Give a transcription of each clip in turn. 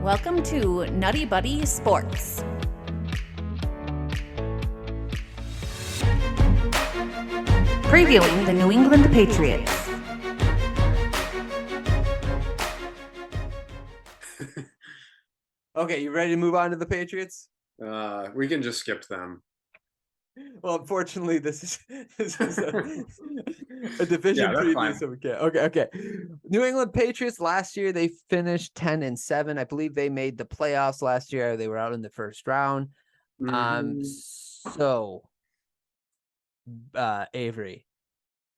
Welcome to NuttieBuddie Sports. Previewing the New England Patriots. Okay, you ready to move on to the Patriots? We can just skip them. Well, unfortunately, this is a division that's preview, fine. so we can't. Okay. New England Patriots last year, they finished 10-7. I believe they made the playoffs last year. They were out in the first round. So, Avery,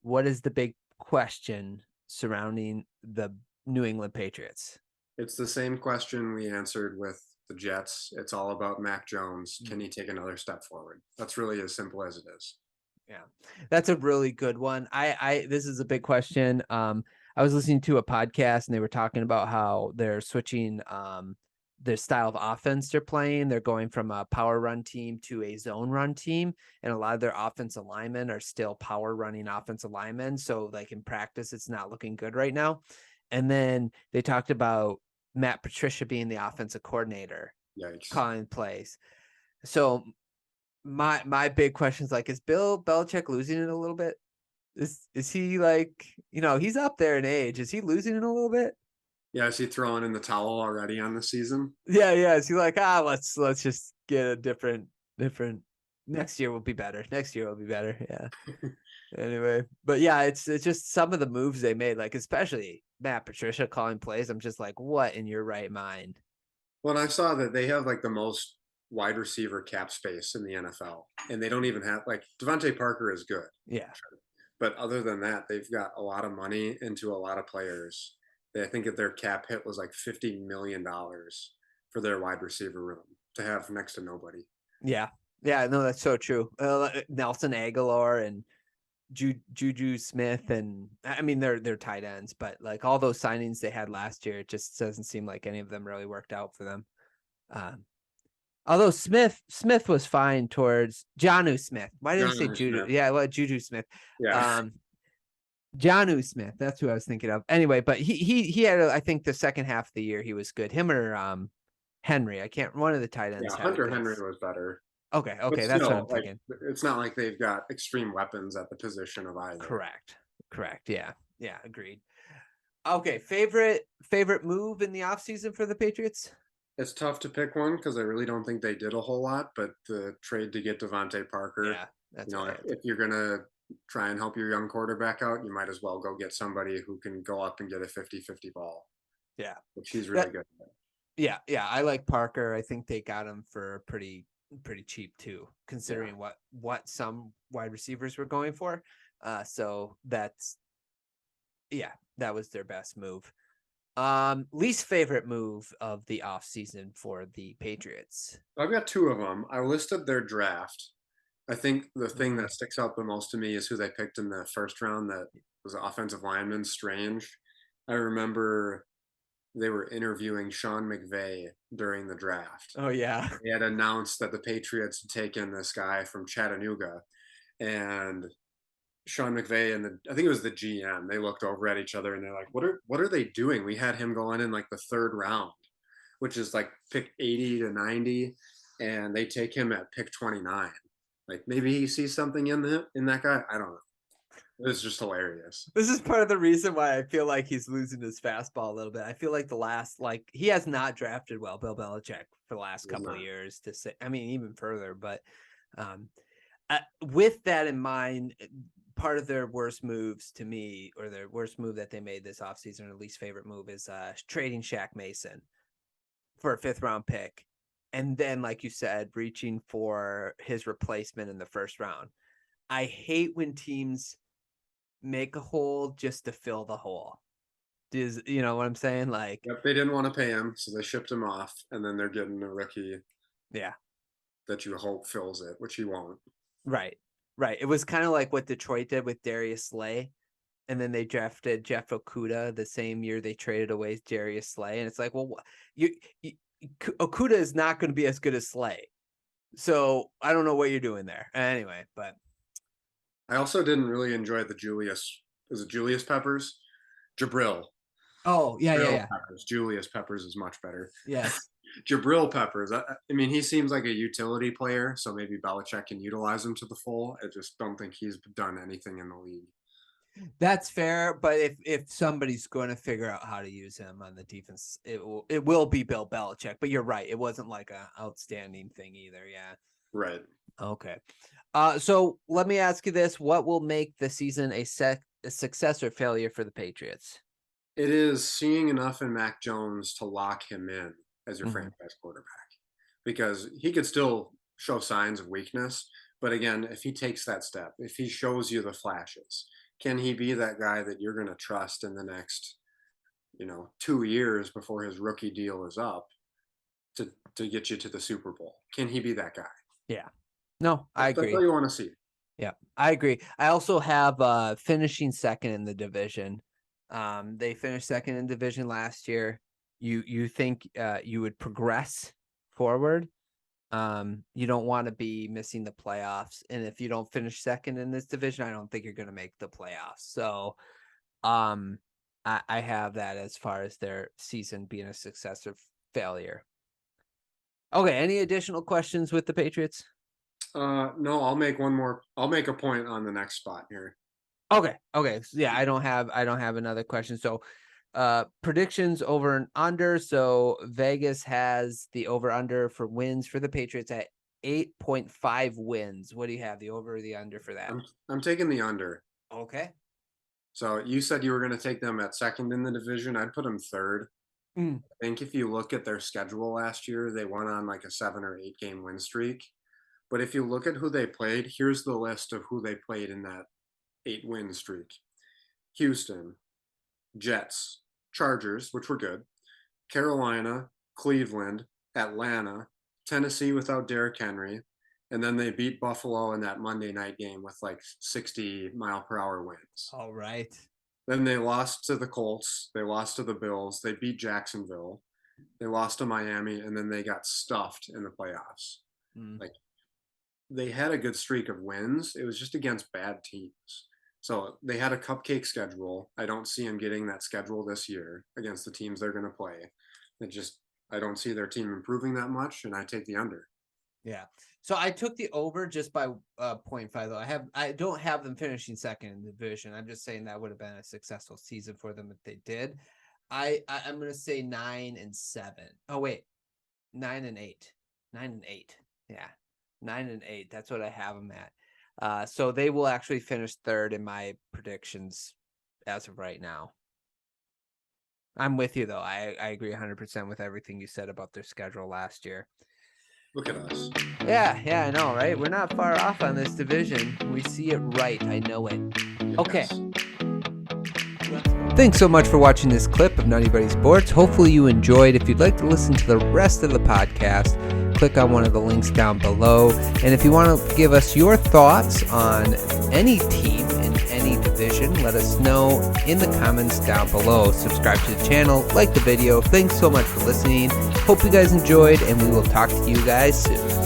what is the big question surrounding the New England Patriots? It's the same question we answered with the Jets. It's all about Mac Jones. Can he take another step forward? That's really as simple as it is. Yeah, that's a really good one. This is a big question. I was listening to a podcast and they were talking about how they're switching their style of offense they're playing. They're going from a power run team to a zone run team, and a lot of their offensive linemen are still power running offensive linemen. So like in practice, it's not looking good right now. And then they talked about Matt Patricia being the offensive coordinator. Yikes. Calling plays. So my big question is, like, is Bill Belichick losing it a little bit? Is he, like, he's up there in age. Is he losing it a little bit? Yeah, is he throwing in the towel already on the season? Yeah. Is he like, let's just get a different next year will be better. Yeah. Anyway, but yeah, it's just some of the moves they made, like especially Matt Patricia calling plays. I'm just like, what in your right mind? Well, I saw that they have like the most wide receiver cap space in the NFL, and they don't even have like Devontae Parker is good. Yeah. But other than that, they've got a lot of money into a lot of players. I think that their cap hit was like $50 million for their wide receiver room to have next to nobody. Yeah. No, that's so true. Nelson Aguilar and Juju Smith, and I mean they're tight ends, but like all those signings they had last year, it just doesn't seem like any of them really worked out for them. Although Smith was fine towards Jonnu Smith. Why did I say Juju? Smith. Yeah, well, Juju Smith. Yeah. Jonnu Smith. That's who I was thinking of. Anyway, but he had, I think the second half of the year he was good. Him or Henry. I can't. One of the tight ends. Yeah, Hunter Henry was better. Okay, But that's still, what I'm thinking. It's not like they've got extreme weapons at the position of either. Correct. Yeah, agreed. Okay, favorite move in the offseason for the Patriots? It's tough to pick one because I really don't think they did a whole lot, but the trade to get Devontae Parker, yeah, that's if you're going to try and help your young quarterback out, you might as well go get somebody who can go up and get a 50-50 ball. Yeah. Which he's really good at. Yeah, I like Parker. I think they got him for pretty cheap too, considering what some wide receivers were going for. So that was their best move. Least favorite move of the offseason for the Patriots. I've got two of them. I listed their draft. I think the thing that sticks out the most to me is who they picked in the first round. That was offensive lineman, Strange. I remember they were interviewing Sean McVay during the draft. Oh, yeah. They had announced that the Patriots had taken this guy from Chattanooga. And Sean McVay and I think it was the GM, they looked over at each other and they're like, what are they doing? We had him going in like the third round, which is like pick 80 to 90, and they take him at pick 29. Like maybe he sees something in that guy. I don't know. It was just hilarious. This is part of the reason why I feel like he's losing his fastball a little bit. I feel like he has not drafted well, Bill Belichick, for the last couple of years, to say, I mean, even further. But with that in mind, part of their worst moves to me, or their worst move that they made this offseason, or least favorite move, is trading Shaq Mason for a 5th round pick. And then, like you said, reaching for his replacement in the first round. I hate when teams make a hole just to fill the hole. You know what I'm saying? Like, yep, they didn't want to pay him, so they shipped him off, and then they're getting a rookie. Yeah. That you hope fills it, which he won't. Right. It was kind of like what Detroit did with Darius Slay, and then they drafted Jeff Okudah the same year they traded away Darius Slay, and it's like, well, Okudah is not going to be as good as Slay, so I don't know what you're doing there. Anyway, but I also didn't really enjoy the Julius Peppers? Jabril. Oh, yeah. Peppers. Julius Peppers is much better. Yes. Jabril Peppers. I mean, he seems like a utility player, so maybe Belichick can utilize him to the full. I just don't think he's done anything in the league. That's fair, but if somebody's going to figure out how to use him on the defense, it will be Bill Belichick. But you're right, it wasn't like an outstanding thing either. Yeah. Right. Okay. So let me ask you this: what will make the season a success or failure for the Patriots? It is seeing enough in Mac Jones to lock him in as your franchise quarterback, because he could still show signs of weakness. But again, if he takes that step, if he shows you the flashes, can he be that guy that you're going to trust in the next, 2 years before his rookie deal is up to get you to the Super Bowl? Can he be that guy? Yeah. No, I agree. That's all you want to see. Yeah, I agree. I also have finishing second in the division. They finished second in division last year. You think you would progress forward? You don't want to be missing the playoffs, and if you don't finish second in this division, I don't think you're going to make the playoffs. So, I have that as far as their season being a success or failure. Okay, any additional questions with the Patriots? No, I'll make one more. I'll make a point on the next spot here. Okay. So, yeah, I don't have another question. So, predictions over and under. So Vegas has the over under for wins for the Patriots at 8.5 wins. What do you have, the over or the under for that? I'm taking the under. Okay. So you said you were going to take them at second in the division. I'd put them third. I think if you look at their schedule last year, they went on like a 7 or 8 game win streak. But if you look at who they played, here's the list of who they played in that 8 win streak: Houston, Jets, Chargers, which were good, Carolina, Cleveland, Atlanta, Tennessee without Derrick Henry, and then they beat Buffalo in that Monday night game with like 60-mile-per-hour winds. All right. Then they lost to the Colts, they lost to the Bills, they beat Jacksonville, they lost to Miami, and then they got stuffed in the playoffs. Like, they had a good streak of wins. It was just against bad teams. So they had a cupcake schedule. I don't see them getting that schedule this year against the teams they're going to play. I don't see their team improving that much, and I take the under. Yeah. So I took the over just by 0.5 though. I don't have them finishing second in the division. I'm just saying that would have been a successful season for them if they did. I'm going to say 9-7. Oh wait, 9-8. 9-8. Yeah. 9-8. That's what I have them at. So they will actually finish third in my predictions as of right now. I'm with you though. I agree 100% with everything you said about their schedule last year. Look at us. Yeah, I know, right? We're not far off on this division. We see it right. I know it. Okay. Thanks so much for watching this clip of NuttieBuddie Sports. Hopefully you enjoyed. If you'd like to listen to the rest of the podcast, click on one of the links down below. And if you want to give us your thoughts on any team in any division, let us know in the comments down below. Subscribe to the channel, like the video. Thanks so much for listening. Hope you guys enjoyed, and we will talk to you guys soon.